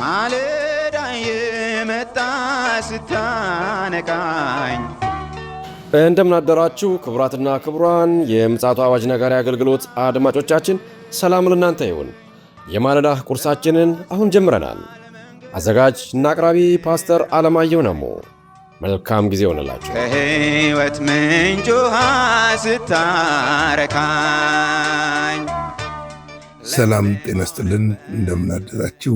ማለዳ የመጣ ስታነቃኝ። እንደምን አደራችሁ ክቡራትና ክቡራን የምፅዓቱ አዋጅ ነጋሪ አገልግሎት አድማጮቻችን፣ ሰላም ለእናንተ ይሁን። የማለዳ ቁርሳችንን አሁን ጀምረናል። አዘጋጅ እና አቅራቢ ፓስተር አለማየሁ ነሞ። መልካም ጊዜ ሆነላችሁ። ከሕይወት ምንጭ ውሃ ስታረካኝ። ሰላም ጤና ይስጥልን፣ እንደምን አደራችሁ።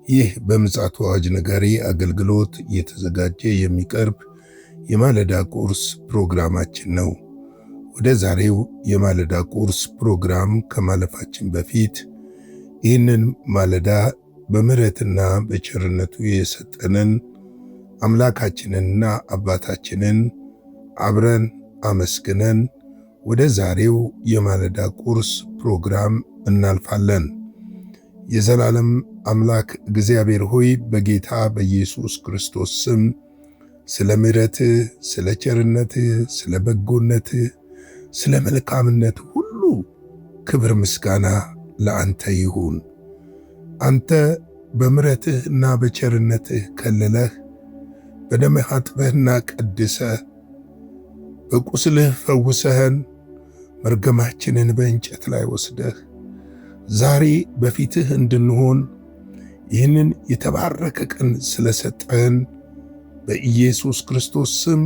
ይህ በምፅዓቱ አዋጅ ነጋሪ አገልግሎት እየተዘጋጀ የሚቀርብ የማለዳ ቁርስ ፕሮግራማችን ነው። ወደ ዛሬው የማለዳ ቁርስ ፕሮግራም ከማለፋችን በፊት ይህንን ማለዳ በምሕረትና በቸርነቱ የሰጠንን አምላካችንንና አባታችንን አብረን አመስግነን ወደ ዛሬው የማለዳ ቁርስ ፕሮግራም እናልፋለን። የዘላለም አምላክ እግዚአብሔር ሆይ በጌታ በኢየሱስ ክርስቶስ ስም ስለ ምሕረትህ፣ ስለ ቸርነትህ፣ ስለ በጎነትህ፣ ስለ መልካምነት ሁሉ ክብር ምስጋና ለአንተ ይሁን። አንተ በምሕረትህና በቸርነትህ ከልለህ በደምህ አጥበህና ቀድሰህ በቁስልህ ፈውሰህን መርገማችንን በእንጨት ላይ ወስደህ ዛሬ በፊትህ እንድንሆን ይህንን የተባረከ ቀን ስለሰጠህን በኢየሱስ ክርስቶስ ስም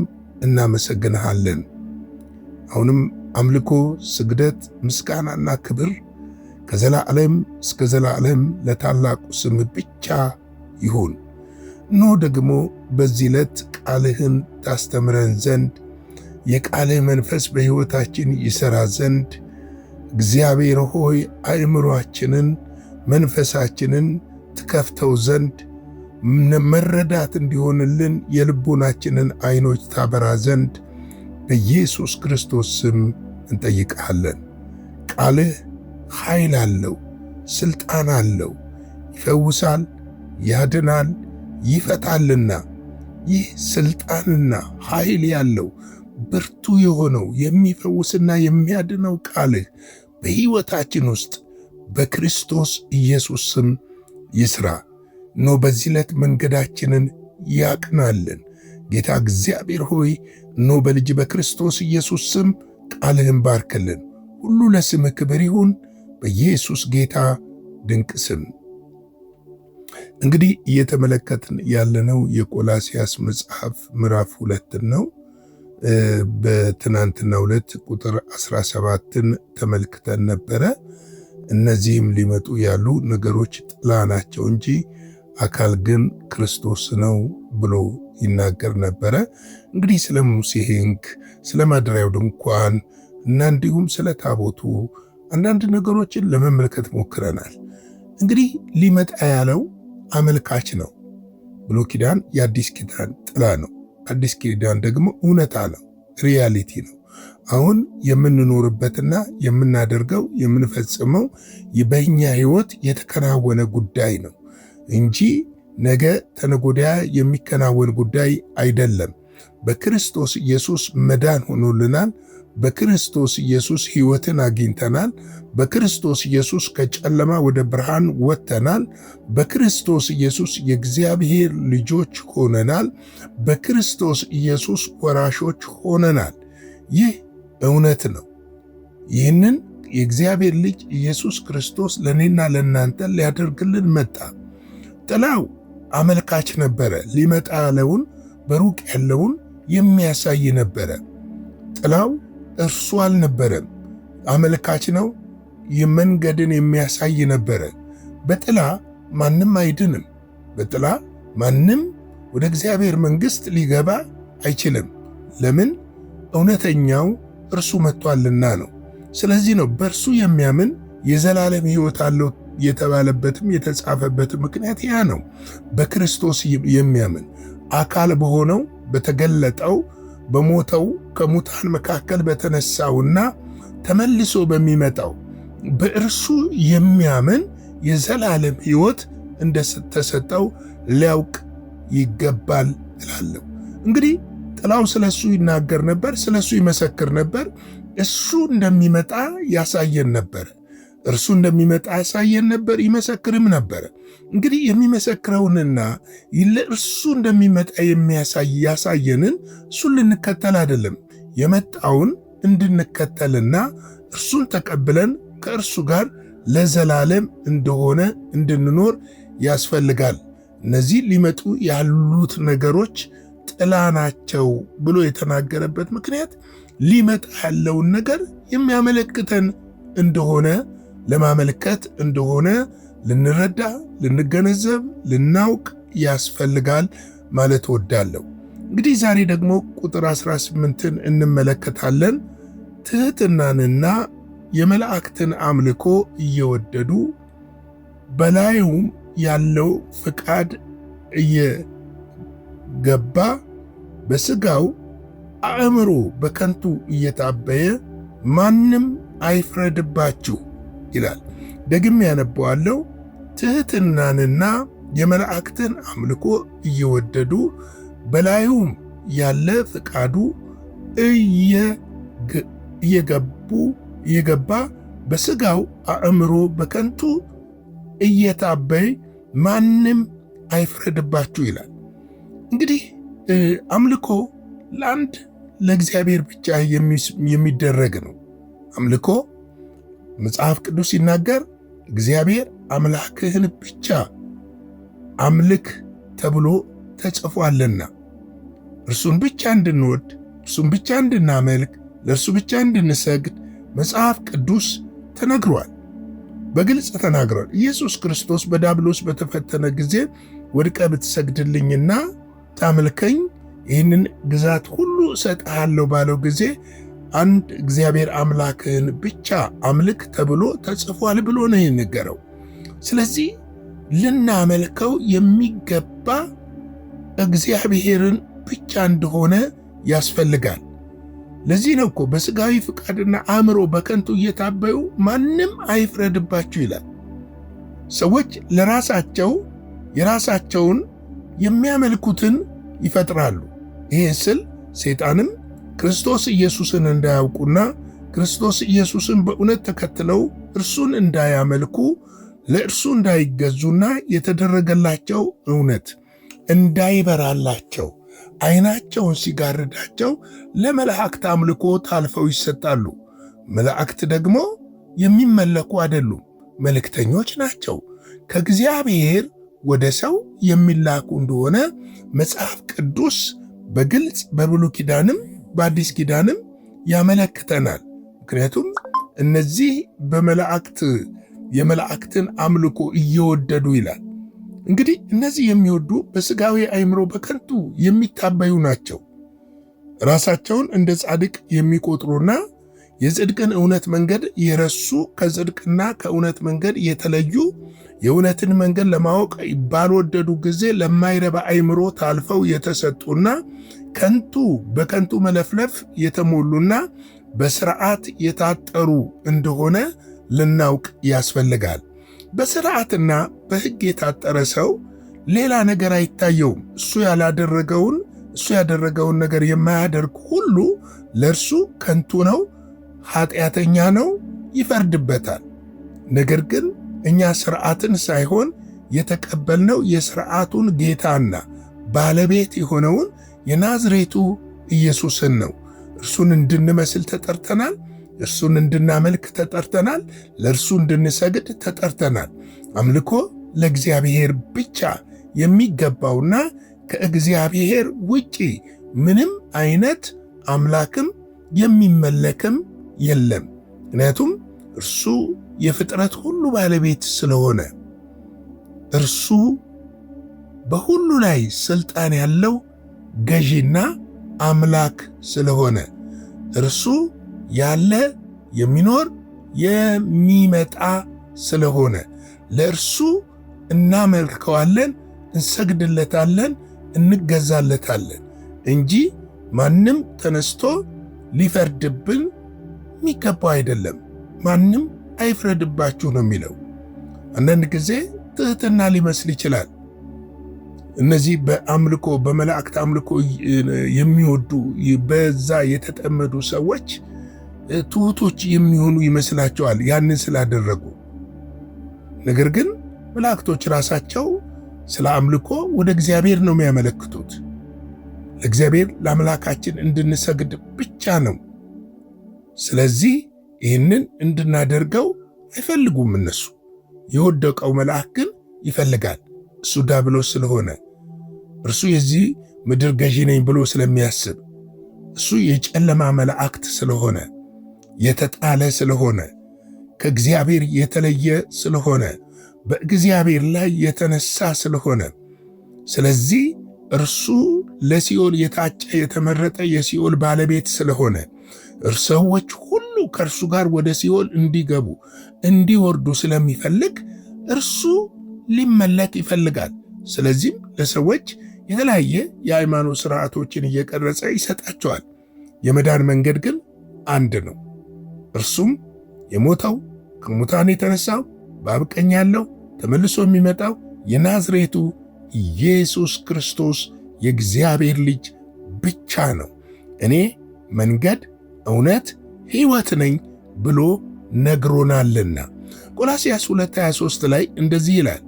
እናመሰግንሃለን። አሁንም አምልኮ፣ ስግደት፣ ምስጋናና ክብር ከዘላለም እስከ ዘላለም ለታላቁ ስም ብቻ ይሁን። እነሆ ደግሞ በዚህ ዕለት ቃልህን ታስተምረን ዘንድ የቃልህ መንፈስ በሕይወታችን ይሠራ ዘንድ እግዚአብሔር ሆይ አእምሮአችንን መንፈሳችንን ትከፍተው ዘንድ መረዳት እንዲሆንልን የልቦናችንን ዐይኖች ታበራ ዘንድ በኢየሱስ ክርስቶስ ስም እንጠይቅሃለን። ቃልህ ኃይል አለው፣ ሥልጣን አለው፣ ይፈውሳል፣ ያድናል፣ ይፈታልና ይህ ሥልጣንና ኃይል ያለው ብርቱ የሆነው የሚፈውስና የሚያድነው ቃልህ በሕይወታችን ውስጥ በክርስቶስ ኢየሱስ ስም ይሥራ። ኖ በዚህ ዕለት መንገዳችንን ያቅናልን። ጌታ እግዚአብሔር ሆይ ኖ በልጅ በክርስቶስ ኢየሱስ ስም ቃልህን ባርክልን። ሁሉ ለስምህ ክብር ይሁን በኢየሱስ ጌታ ድንቅ ስም። እንግዲህ እየተመለከትን ያለነው የቆላስይስ መጽሐፍ ምዕራፍ 2 ነው። በትናንትናው ዕለት ቁጥር 17ን ተመልክተን ነበረ። እነዚህም ሊመጡ ያሉ ነገሮች ጥላ ናቸው እንጂ አካል ግን ክርስቶስ ነው ብሎ ይናገር ነበረ። እንግዲህ ስለ ሙሴ ሕግ፣ ስለ ማደሪያው ድንኳን እና እንዲሁም ስለ ታቦቱ አንዳንድ ነገሮችን ለመመልከት ሞክረናል። እንግዲህ ሊመጣ ያለው አመልካች ነው። ብሉይ ኪዳን የአዲስ ኪዳን ጥላ ነው። አዲስ ኪዳን ደግሞ እውነታ ነው፣ ሪያሊቲ ነው። አሁን የምንኖርበትና የምናደርገው የምንፈጽመው በእኛ ሕይወት የተከናወነ ጉዳይ ነው እንጂ ነገ ተነጎዳ የሚከናወን ጉዳይ አይደለም። በክርስቶስ ኢየሱስ መዳን ሆኖልናል። በክርስቶስ ኢየሱስ ሕይወትን አግኝተናል። በክርስቶስ ኢየሱስ ከጨለማ ወደ ብርሃን ወጥተናል። በክርስቶስ ኢየሱስ የእግዚአብሔር ልጆች ሆነናል። በክርስቶስ ኢየሱስ ወራሾች ሆነናል። ይህ እውነት ነው። ይህንን የእግዚአብሔር ልጅ ኢየሱስ ክርስቶስ ለእኔና ለእናንተ ሊያደርግልን መጣ። ጥላው አመልካች ነበረ። ሊመጣ ያለውን በሩቅ ያለውን የሚያሳይ ነበረ። ጥላው እርሱ አልነበረም፣ አመልካች ነው። የመንገድን የሚያሳይ ነበረ። በጥላ ማንም አይድንም። በጥላ ማንም ወደ እግዚአብሔር መንግሥት ሊገባ አይችልም። ለምን? እውነተኛው እርሱ መጥቷልና ነው። ስለዚህ ነው በእርሱ የሚያምን የዘላለም ሕይወት አለው የተባለበትም የተጻፈበትም ምክንያት ያ ነው። በክርስቶስ የሚያምን አካል በሆነው በተገለጠው በሞተው ከሙታን መካከል በተነሳውና ተመልሶ በሚመጣው በእርሱ የሚያምን የዘላለም ሕይወት እንደተሰጠው ሊያውቅ ይገባል እላለሁ። እንግዲህ ጥላው ስለሱ ይናገር ነበር፣ ስለሱ ይመሰክር ነበር። እሱ እንደሚመጣ ያሳየን ነበር። እርሱ እንደሚመጣ ያሳየን ነበር፣ ይመሰክርም ነበር። እንግዲህ የሚመሰክረውንና ለእርሱ እንደሚመጣ ያሳየንን እሱን ልንከተል አይደለም፣ የመጣውን እንድንከተልና እርሱን ተቀብለን ከእርሱ ጋር ለዘላለም እንደሆነ እንድንኖር ያስፈልጋል። እነዚህ ሊመጡ ያሉት ነገሮች ጥላ ናቸው ብሎ የተናገረበት ምክንያት ሊመጣ ያለውን ነገር የሚያመለክተን እንደሆነ ለማመልከት እንደሆነ ልንረዳ፣ ልንገነዘብ፣ ልናውቅ ያስፈልጋል ማለት ወዳለሁ። እንግዲህ ዛሬ ደግሞ ቁጥር 18ን እንመለከታለን። ትሕትናንና የመላእክትን አምልኮ እየወደዱ በላዩም ያለው ፍቃድ እየገባ በሥጋው አእምሮ በከንቱ እየታበየ ማንም አይፍረድባችሁ ይላል። ደግሜ ያነበዋለሁ። ትሕትናንና የመላእክትን አምልኮ እየወደዱ በላዩም ያለ ፍቃዱ እየገባ በሥጋው አእምሮ በከንቱ እየታበየ ማንም አይፍረድባችሁ ይላል። እንግዲህ አምልኮ ለአንድ ለእግዚአብሔር ብቻ የሚደረግ ነው። አምልኮ መጽሐፍ ቅዱስ ሲናገር እግዚአብሔር አምላክህን ብቻ አምልክ ተብሎ ተጽፏልና እርሱን ብቻ እንድንወድ፣ እርሱን ብቻ እንድናመልክ፣ ለእርሱ ብቻ እንድንሰግድ መጽሐፍ ቅዱስ ተነግሯል፣ በግልጽ ተናግሯል። ኢየሱስ ክርስቶስ በዲያብሎስ በተፈተነ ጊዜ ወድቀ ብትሰግድልኝና ታምልከኝ ይህንን ግዛት ሁሉ እሰጥሃለሁ ባለው ጊዜ አንድ እግዚአብሔር አምላክህን ብቻ አምልክ ተብሎ ተጽፏል ብሎ ነው የነገረው። ስለዚህ ልናመልከው የሚገባ እግዚአብሔርን ብቻ እንደሆነ ያስፈልጋል። ለዚህ ነው እኮ በሥጋዊ ፍቃድና አእምሮ በከንቱ እየታበዩ ማንም አይፍረድባችሁ ይላል። ሰዎች ለራሳቸው የራሳቸውን የሚያመልኩትን ይፈጥራሉ። ይሄ ስል ሰይጣንም ክርስቶስ ኢየሱስን እንዳያውቁና ክርስቶስ ኢየሱስን በእውነት ተከትለው እርሱን እንዳያመልኩ ለእርሱ እንዳይገዙና የተደረገላቸው እውነት እንዳይበራላቸው ዓይናቸውን ሲጋርዳቸው ለመላእክት አምልኮ ታልፈው ይሰጣሉ። መላእክት ደግሞ የሚመለኩ አይደሉም፣ መልእክተኞች ናቸው። ከእግዚአብሔር ወደ ሰው የሚላኩ እንደሆነ መጽሐፍ ቅዱስ በግልጽ በብሉይ ኪዳንም በአዲስ ኪዳንም ያመለክተናል። ምክንያቱም እነዚህ የመላእክትን አምልኮ እየወደዱ ይላል። እንግዲህ እነዚህ የሚወዱ በሥጋዊ አእምሮ በከንቱ የሚታበዩ ናቸው። ራሳቸውን እንደ ጻድቅ የሚቆጥሩና የጽድቅን እውነት መንገድ የረሱ፣ ከጽድቅና ከእውነት መንገድ የተለዩ፣ የእውነትን መንገድ ለማወቅ ባልወደዱ ጊዜ ለማይረባ አእምሮ ታልፈው የተሰጡና በከንቱ መለፍለፍ የተሞሉና በሥርዓት የታጠሩ እንደሆነ ልናውቅ ያስፈልጋል። በሥርዓትና በሕግ የታጠረ ሰው ሌላ ነገር አይታየውም። እሱ ያደረገውን ነገር የማያደርግ ሁሉ ለእርሱ ከንቱ ነው፣ ኃጢአተኛ ነው፣ ይፈርድበታል። ነገር ግን እኛ ሥርዓትን ሳይሆን የተቀበልነው የሥርዓቱን ጌታና ባለቤት የሆነውን የናዝሬቱ ኢየሱስን ነው። እርሱን እንድንመስል ተጠርተናል። እርሱን እንድናመልክ ተጠርተናል። ለእርሱ እንድንሰግድ ተጠርተናል። አምልኮ ለእግዚአብሔር ብቻ የሚገባውና ከእግዚአብሔር ውጪ ምንም አይነት አምላክም የሚመለክም የለም። ምክንያቱም እርሱ የፍጥረት ሁሉ ባለቤት ስለሆነ፣ እርሱ በሁሉ ላይ ስልጣን ያለው ገዢና አምላክ ስለሆነ፣ እርሱ ያለ የሚኖር የሚመጣ ስለሆነ ለእርሱ እናመልከዋለን፣ እንሰግድለታለን፣ እንገዛለታለን እንጂ ማንም ተነስቶ ሊፈርድብን የሚገባው አይደለም። ማንም አይፍረድባችሁ ነው የሚለው። አንዳንድ ጊዜ ትሕትና ሊመስል ይችላል። እነዚህ በአምልኮ በመላእክት አምልኮ የሚወዱ በዛ የተጠመዱ ሰዎች ትሑቶች የሚሆኑ ይመስላቸዋል ያንን ስላደረጉ። ነገር ግን መላእክቶች ራሳቸው ስለ አምልኮ ወደ እግዚአብሔር ነው የሚያመለክቱት። ለእግዚአብሔር ለአምላካችን እንድንሰግድ ብቻ ነው። ስለዚህ ይህንን እንድናደርገው አይፈልጉም እነሱ። የወደቀው መልአክ ግን ይፈልጋል። እሱ ዲያብሎስ ስለሆነ፣ እርሱ የዚህ ምድር ገዢ ነኝ ብሎ ስለሚያስብ፣ እሱ የጨለማ መላእክት ስለሆነ፣ የተጣለ ስለሆነ፣ ከእግዚአብሔር የተለየ ስለሆነ፣ በእግዚአብሔር ላይ የተነሳ ስለሆነ፣ ስለዚህ እርሱ ለሲኦል የታጨ የተመረጠ የሲኦል ባለቤት ስለሆነ ሰዎች ሁሉ ከእርሱ ጋር ወደ ሲኦል እንዲገቡ እንዲወርዱ ስለሚፈልግ እርሱ ሊመለክ ይፈልጋል። ስለዚህም ለሰዎች የተለያየ የሃይማኖት ስርዓቶችን እየቀረጸ ይሰጣቸዋል። የመዳን መንገድ ግን አንድ ነው። እርሱም የሞተው ከሙታን የተነሳው በአብ ቀኝ ያለው ተመልሶ የሚመጣው የናዝሬቱ ኢየሱስ ክርስቶስ የእግዚአብሔር ልጅ ብቻ ነው። እኔ መንገድ፣ እውነት፣ ሕይወት ነኝ ብሎ ነግሮናልና። ቆላስይስ 2:23 ላይ እንደዚህ ይላል፣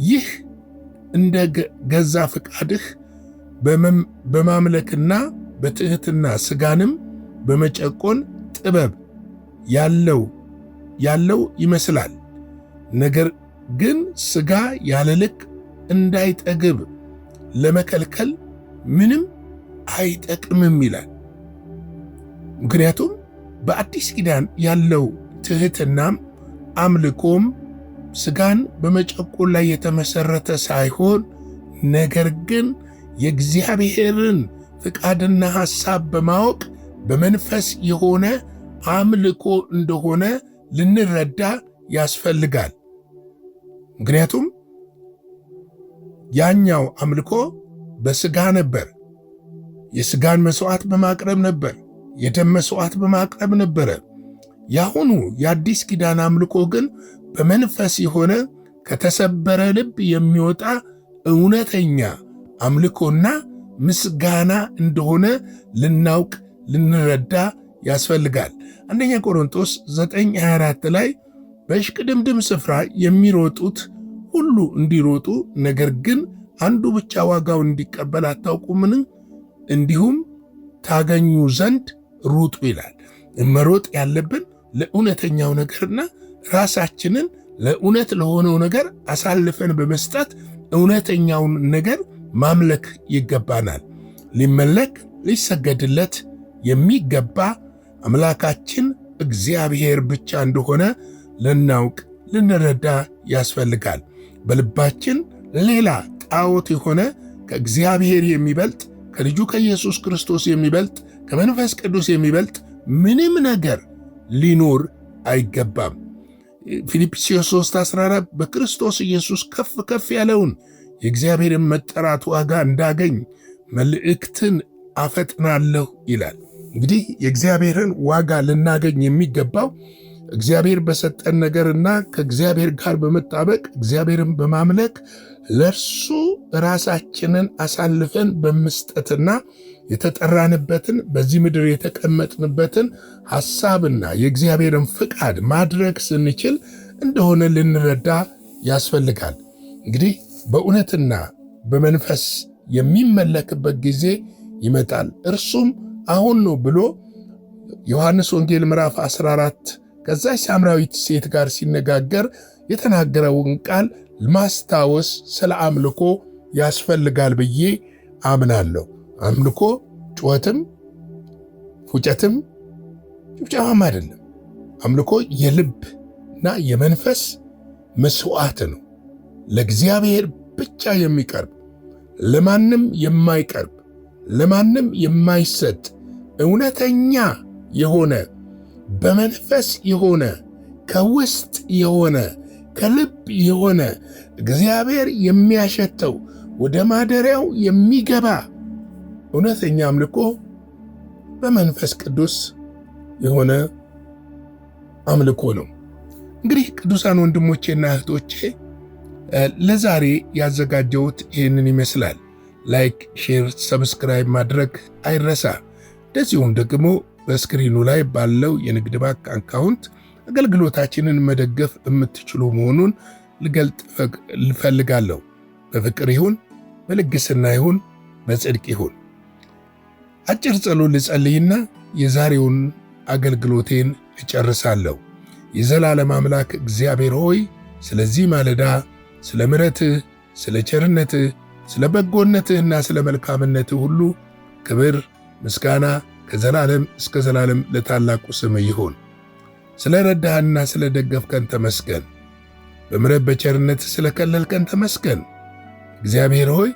ይህ እንደ ገዛ ፈቃድህ በማምለክና በትሕትና ሥጋንም በመጨቆን ጥበብ ያለው ይመስላል። ነገር ግን ሥጋ ያለ ልክ እንዳይጠግብ ለመከልከል ምንም አይጠቅምም ይላል። ምክንያቱም በአዲስ ኪዳን ያለው ትሕትናም አምልኮም ሥጋን በመጨቆን ላይ የተመሠረተ ሳይሆን ነገር ግን የእግዚአብሔርን ፍቃድና ሐሳብ በማወቅ በመንፈስ የሆነ አምልኮ እንደሆነ ልንረዳ ያስፈልጋል። ምክንያቱም ያኛው አምልኮ በሥጋ ነበር። የሥጋን መሥዋዕት በማቅረብ ነበር። የደም መሥዋዕት በማቅረብ ነበረ። ያሁኑ የአዲስ ኪዳን አምልኮ ግን በመንፈስ የሆነ ከተሰበረ ልብ የሚወጣ እውነተኛ አምልኮና ምስጋና እንደሆነ ልናውቅ ልንረዳ ያስፈልጋል። አንደኛ ቆሮንቶስ 9:24 ላይ በእሽቅድምድም ስፍራ የሚሮጡት ሁሉ እንዲሮጡ ነገር ግን አንዱ ብቻ ዋጋውን እንዲቀበል አታውቁምን? እንዲሁም ታገኙ ዘንድ ሩጡ ይላል። መሮጥ ያለብን ለእውነተኛው ነገርና ራሳችንን ለእውነት ለሆነው ነገር አሳልፈን በመስጠት እውነተኛውን ነገር ማምለክ ይገባናል። ሊመለክ ሊሰገድለት የሚገባ አምላካችን እግዚአብሔር ብቻ እንደሆነ ልናውቅ ልንረዳ ያስፈልጋል። በልባችን ሌላ ጣዖት የሆነ ከእግዚአብሔር የሚበልጥ ከልጁ ከኢየሱስ ክርስቶስ የሚበልጥ ከመንፈስ ቅዱስ የሚበልጥ ምንም ነገር ሊኖር አይገባም። ፊልጵስዩስ 3:14 በክርስቶስ ኢየሱስ ከፍ ከፍ ያለውን የእግዚአብሔርን መጠራት ዋጋ እንዳገኝ መልእክትን አፈጥናለሁ ይላል። እንግዲህ የእግዚአብሔርን ዋጋ ልናገኝ የሚገባው እግዚአብሔር በሰጠን ነገርና ከእግዚአብሔር ጋር በመጣበቅ እግዚአብሔርን በማምለክ ለእርሱ ራሳችንን አሳልፈን በመስጠትና የተጠራንበትን በዚህ ምድር የተቀመጥንበትን ሐሳብና የእግዚአብሔርን ፍቃድ ማድረግ ስንችል እንደሆነ ልንረዳ ያስፈልጋል። እንግዲህ በእውነትና በመንፈስ የሚመለክበት ጊዜ ይመጣል፣ እርሱም አሁን ነው ብሎ ዮሐንስ ወንጌል ምዕራፍ 14 ከዛች ሳምራዊት ሴት ጋር ሲነጋገር የተናገረውን ቃል ማስታወስ ስለ አምልኮ ያስፈልጋል ብዬ አምናለሁ። አምልኮ ጩኸትም ፉጨትም ጭብጨባም አይደለም። አምልኮ የልብና የመንፈስ መስዋዕት ነው። ለእግዚአብሔር ብቻ የሚቀርብ ለማንም የማይቀርብ ለማንም የማይሰጥ እውነተኛ የሆነ በመንፈስ የሆነ ከውስጥ የሆነ ከልብ የሆነ እግዚአብሔር የሚያሸተው ወደ ማደሪያው የሚገባ እውነተኛ አምልኮ በመንፈስ ቅዱስ የሆነ አምልኮ ነው። እንግዲህ ቅዱሳን ወንድሞቼና እህቶቼ ለዛሬ ያዘጋጀሁት ይህንን ይመስላል። ላይክ፣ ሼር፣ ሰብስክራይብ ማድረግ አይረሳ። እንደዚሁም ደግሞ በስክሪኑ ላይ ባለው የንግድ ባንክ አካውንት አገልግሎታችንን መደገፍ የምትችሉ መሆኑን ልገልጥ እፈልጋለሁ። በፍቅር ይሁን፣ በልግስና ይሁን፣ በጽድቅ ይሁን። አጭር ጸሎት ልጸልይና የዛሬውን አገልግሎቴን እጨርሳለሁ። የዘላለም አምላክ እግዚአብሔር ሆይ ስለዚህ ማለዳ ስለ ምሕረትህ፣ ስለ ቸርነትህ፣ ስለ በጎነትህና ስለ መልካምነትህ ሁሉ ክብር፣ ምስጋና ከዘላለም እስከ ዘላለም ለታላቁ ስም ይሁን። ስለ ረዳህና ስለ ደገፍከን ተመስገን። በምሕረት በቸርነትህ ስለ ከለልከን ተመስገን። እግዚአብሔር ሆይ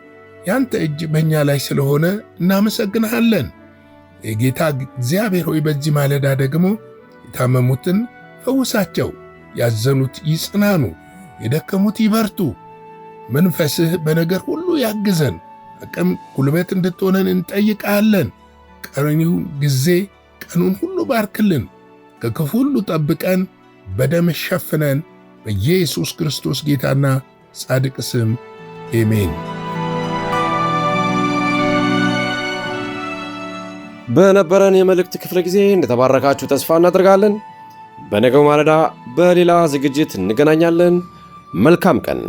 ያንተ እጅ በእኛ ላይ ስለሆነ እናመሰግንሃለን። የጌታ እግዚአብሔር ሆይ በዚህ ማለዳ ደግሞ የታመሙትን ፈውሳቸው፣ ያዘኑት ይጽናኑ፣ የደከሙት ይበርቱ። መንፈስህ በነገር ሁሉ ያግዘን፣ አቅም ጉልበት እንድትሆነን እንጠይቃለን። ቀሪው ጊዜ ቀኑን ሁሉ ባርክልን፣ ከክፉ ሁሉ ጠብቀን፣ በደም ሸፍነን። በኢየሱስ ክርስቶስ ጌታና ጻድቅ ስም አሜን። በነበረን የመልእክት ክፍለ ጊዜ እንደተባረካችሁ ተስፋ እናደርጋለን። በነገው ማለዳ በሌላ ዝግጅት እንገናኛለን። መልካም ቀን።